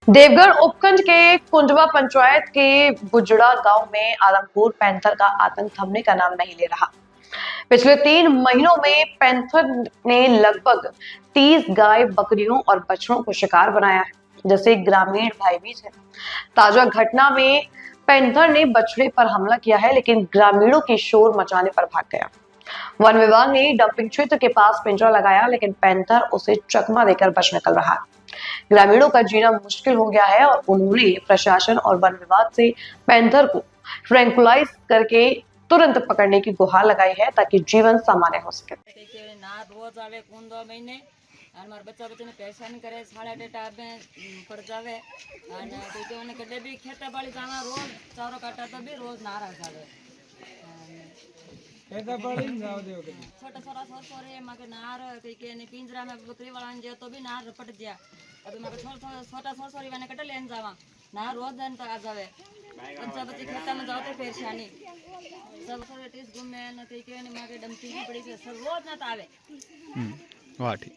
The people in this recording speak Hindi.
देवगढ़ उपखंड के कुंडवा पंचायत के बुजड़ा गांव में आदमपुर पैंथर का आतंक थमने का नाम नहीं ले रहा। पिछले 3 महीनों में पैंथर ने लगभग 30 गाय, बकरियों और बछड़ों को शिकार बनाया है, जैसे ग्रामीण भयभीत है। ताजा घटना में पैंथर ने बछड़े पर हमला किया है, लेकिन ग्रामीणों की शोर मचाने पर भाग गया। वन विभाग ने डंपिंग क्षेत्र के पास पिंजरा लगाया, लेकिन पैंथर उसे चकमा देकर बच निकल रहा है। ग्रामीणों का जीना मुश्किल हो गया है और उन्होंने प्रशासन और वन विभाग से पैंथर को ट्रैंकुलाइज करके तुरंत पकड़ने की गुहार लगाई है, ताकि जीवन सामान्य हो सके। रोज आवे कौन 2 महीने और मार बच्चा बच्चे परेशान करे, साढ़े डेटा में पड़ जावे और तो उन्हें कदे भी खेते बाड़ी जाना, रोज चारो काटा तो भी रोज नारा जावे। खेता बाड़ी जाओ देओ के छोटा छोरा छोरे माके नार कई के ने पिंजरा में बकरी वाला जे तो भी नार रपट दिया। अभी माके छोटा छोरी वाने कटे लेन जावा ना रोज दिन तक आ जावे। बच्चा बच्चे खेता में जाओ तो परेशानी सब छोरे टीस घूमे न कई के ने माके डमती पड़ी से सब रोज ना आवे। वाह ठीक।